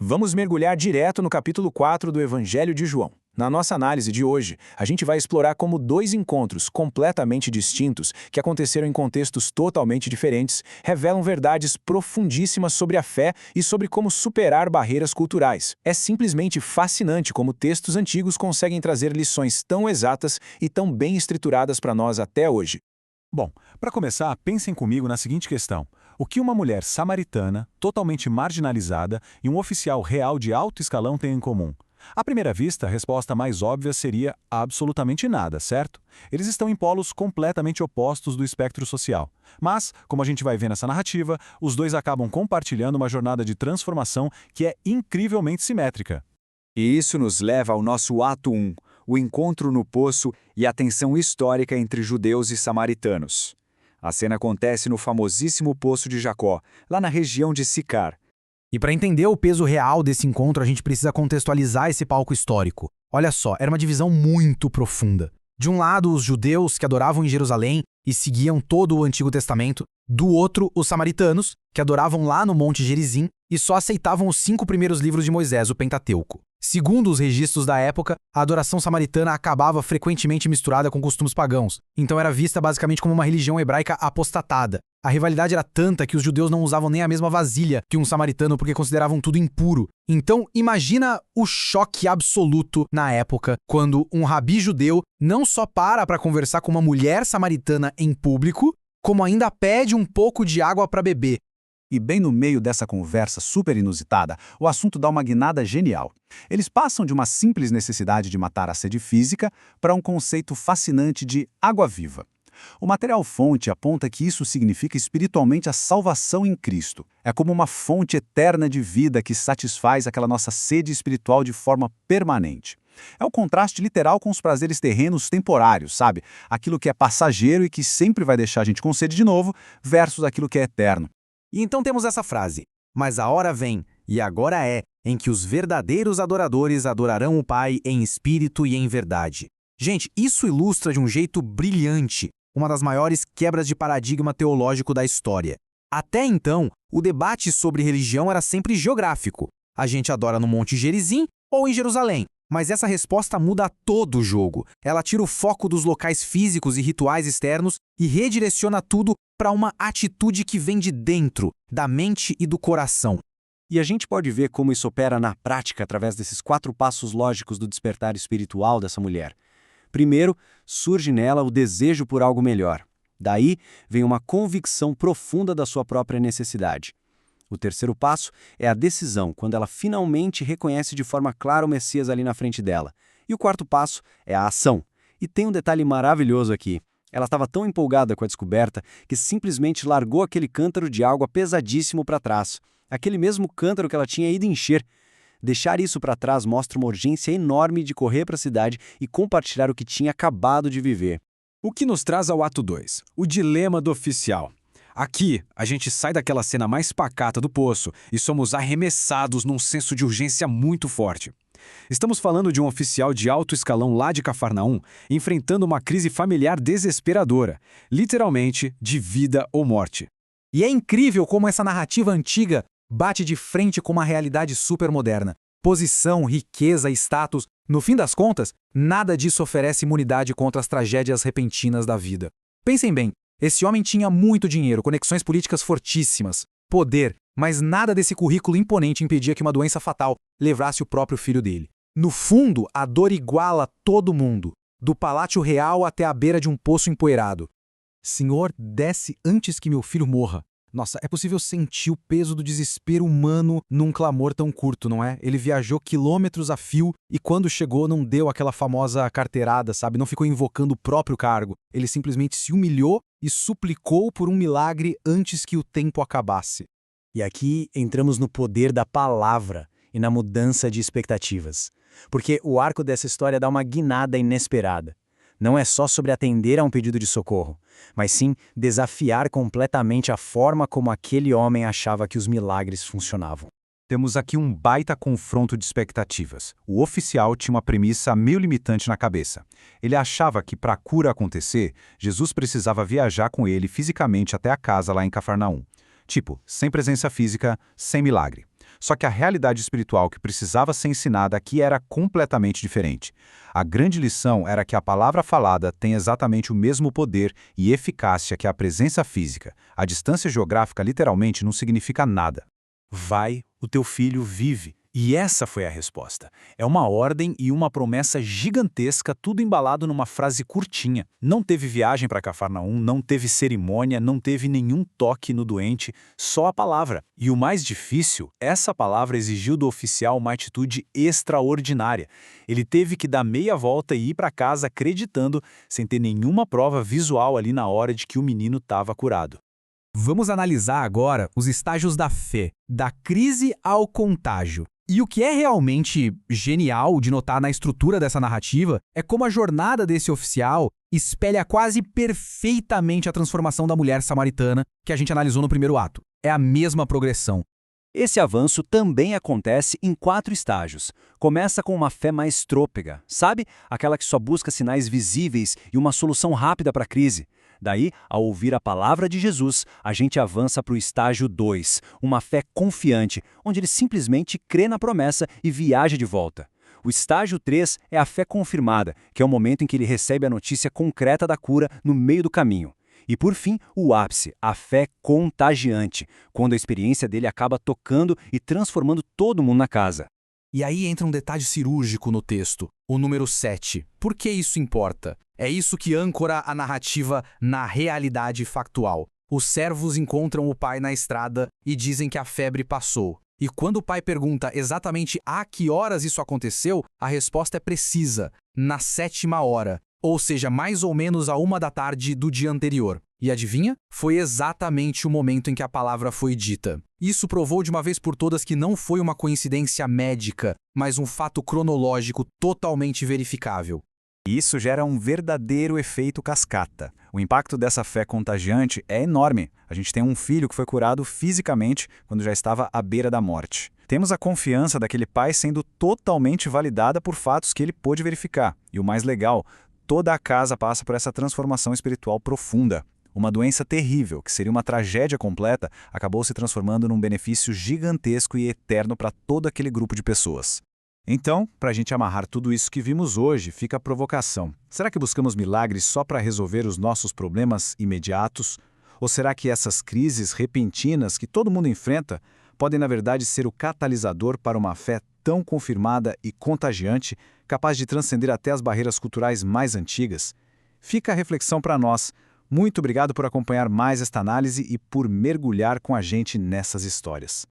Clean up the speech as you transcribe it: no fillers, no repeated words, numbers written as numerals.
Vamos mergulhar direto no capítulo 4 do Evangelho de João. Na nossa análise de hoje, a gente vai explorar como dois encontros completamente distintos, que aconteceram em contextos totalmente diferentes, revelam verdades profundíssimas sobre a fé e sobre como superar barreiras culturais. É simplesmente fascinante como textos antigos conseguem trazer lições tão exatas e tão bem estruturadas para nós até hoje. Bom, para começar, pensem comigo na seguinte questão. O que uma mulher samaritana, totalmente marginalizada, e um oficial real de alto escalão têm em comum? À primeira vista, a resposta mais óbvia seria absolutamente nada, certo? Eles estão em polos completamente opostos do espectro social. Mas, como a gente vai ver nessa narrativa, os dois acabam compartilhando uma jornada de transformação que é incrivelmente simétrica. E isso nos leva ao nosso ato 1, o encontro no poço e a tensão histórica entre judeus e samaritanos. A cena acontece no famosíssimo Poço de Jacó, lá na região de Sicar. E para entender o peso real desse encontro, a gente precisa contextualizar esse palco histórico. Olha só, era uma divisão muito profunda. De um lado, os judeus que adoravam em Jerusalém e seguiam todo o Antigo Testamento. Do outro, os samaritanos, que adoravam lá no Monte Gerizim e só aceitavam os 5 primeiros livros de Moisés, o Pentateuco. Segundo os registros da época, a adoração samaritana acabava frequentemente misturada com costumes pagãos, então era vista basicamente como uma religião hebraica apostatada. A rivalidade era tanta que os judeus não usavam nem a mesma vasilha que um samaritano porque consideravam tudo impuro. Então, imagina o choque absoluto na época, quando um rabi judeu não só para conversar com uma mulher samaritana em público, como ainda pede um pouco de água para beber. E bem no meio dessa conversa super inusitada, o assunto dá uma guinada genial. Eles passam de uma simples necessidade de matar a sede física para um conceito fascinante de água viva. O material-fonte aponta que isso significa espiritualmente a salvação em Cristo. É como uma fonte eterna de vida que satisfaz aquela nossa sede espiritual de forma permanente. É o contraste literal com os prazeres terrenos temporários, sabe? Aquilo que é passageiro e que sempre vai deixar a gente com sede de novo, versus aquilo que é eterno. E então temos essa frase: mas a hora vem, e agora é, em que os verdadeiros adoradores adorarão o Pai em espírito e em verdade. Gente, isso ilustra de um jeito brilhante uma das maiores quebras de paradigma teológico da história. Até então, o debate sobre religião era sempre geográfico. A gente adora no Monte Gerizim ou em Jerusalém. Mas essa resposta muda todo o jogo. Ela tira o foco dos locais físicos e rituais externos e redireciona tudo para uma atitude que vem de dentro, da mente e do coração. E a gente pode ver como isso opera na prática através desses 4 passos lógicos do despertar espiritual dessa mulher. Primeiro, surge nela o desejo por algo melhor. Daí, vem uma convicção profunda da sua própria necessidade. O terceiro passo é a decisão, quando ela finalmente reconhece de forma clara o Messias ali na frente dela. E o quarto passo é a ação. E tem um detalhe maravilhoso aqui. Ela estava tão empolgada com a descoberta que simplesmente largou aquele cântaro de água pesadíssimo para trás. Aquele mesmo cântaro que ela tinha ido encher. Deixar isso para trás mostra uma urgência enorme de correr para a cidade e compartilhar o que tinha acabado de viver. O que nos traz ao ato 2, o dilema do oficial. Aqui, a gente sai daquela cena mais pacata do poço e somos arremessados num senso de urgência muito forte. Estamos falando de um oficial de alto escalão lá de Cafarnaum, enfrentando uma crise familiar desesperadora, literalmente de vida ou morte. E é incrível como essa narrativa antiga bate de frente com uma realidade supermoderna. Posição, riqueza e status, no fim das contas, nada disso oferece imunidade contra as tragédias repentinas da vida. Pensem bem, esse homem tinha muito dinheiro, conexões políticas fortíssimas, poder, mas nada desse currículo imponente impedia que uma doença fatal levasse o próprio filho dele. No fundo, a dor iguala todo mundo, do palácio real até a beira de um poço empoeirado. Senhor, desce antes que meu filho morra. Nossa, é possível sentir o peso do desespero humano num clamor tão curto, não é? Ele viajou quilômetros a fio e quando chegou não deu aquela famosa carteirada, sabe? Não ficou invocando o próprio cargo. Ele simplesmente se humilhou e suplicou por um milagre antes que o tempo acabasse. E aqui entramos no poder da palavra e na mudança de expectativas. Porque o arco dessa história dá uma guinada inesperada. Não é só sobre atender a um pedido de socorro, mas sim desafiar completamente a forma como aquele homem achava que os milagres funcionavam. Temos aqui um baita confronto de expectativas. O oficial tinha uma premissa meio limitante na cabeça. Ele achava que, para a cura acontecer, Jesus precisava viajar com ele fisicamente até a casa lá em Cafarnaum. Tipo, sem presença física, sem milagre. Só que a realidade espiritual que precisava ser ensinada aqui era completamente diferente. A grande lição era que a palavra falada tem exatamente o mesmo poder e eficácia que a presença física. A distância geográfica literalmente não significa nada. Vai, o teu filho vive. E essa foi a resposta. É uma ordem e uma promessa gigantesca, tudo embalado numa frase curtinha. Não teve viagem para Cafarnaum, não teve cerimônia, não teve nenhum toque no doente, só a palavra. E o mais difícil, essa palavra exigiu do oficial uma atitude extraordinária. Ele teve que dar meia volta e ir para casa acreditando, sem ter nenhuma prova visual ali na hora de que o menino estava curado. Vamos analisar agora os estágios da fé, da crise ao contágio. E o que é realmente genial de notar na estrutura dessa narrativa é como a jornada desse oficial espelha quase perfeitamente a transformação da mulher samaritana que a gente analisou no primeiro ato. É a mesma progressão. Esse avanço também acontece em 4 estágios. Começa com uma fé mais trôpega, sabe? Aquela que só busca sinais visíveis e uma solução rápida para a crise. Daí, ao ouvir a palavra de Jesus, a gente avança para o estágio 2, uma fé confiante, onde ele simplesmente crê na promessa e viaja de volta. O estágio 3 é a fé confirmada, que é o momento em que ele recebe a notícia concreta da cura no meio do caminho. E por fim, o ápice, a fé contagiante, quando a experiência dele acaba tocando e transformando todo mundo na casa. E aí entra um detalhe cirúrgico no texto, o número 7. Por que isso importa? É isso que âncora a narrativa na realidade factual. Os servos encontram o pai na estrada e dizem que a febre passou. E quando o pai pergunta exatamente a que horas isso aconteceu, a resposta é precisa, na 7ª hora, ou seja, mais ou menos à 1 da tarde do dia anterior. E adivinha? Foi exatamente o momento em que a palavra foi dita. Isso provou de uma vez por todas que não foi uma coincidência médica, mas um fato cronológico totalmente verificável. E isso gera um verdadeiro efeito cascata. O impacto dessa fé contagiante é enorme. A gente tem um filho que foi curado fisicamente quando já estava à beira da morte. Temos a confiança daquele pai sendo totalmente validada por fatos que ele pôde verificar. E o mais legal, toda a casa passa por essa transformação espiritual profunda. Uma doença terrível, que seria uma tragédia completa, acabou se transformando num benefício gigantesco e eterno para todo aquele grupo de pessoas. Então, para a gente amarrar tudo isso que vimos hoje, fica a provocação. Será que buscamos milagres só para resolver os nossos problemas imediatos? Ou será que essas crises repentinas que todo mundo enfrenta podem, na verdade, ser o catalisador para uma fé tão confirmada e contagiante, capaz de transcender até as barreiras culturais mais antigas? Fica a reflexão para nós. Muito obrigado por acompanhar mais esta análise e por mergulhar com a gente nessas histórias.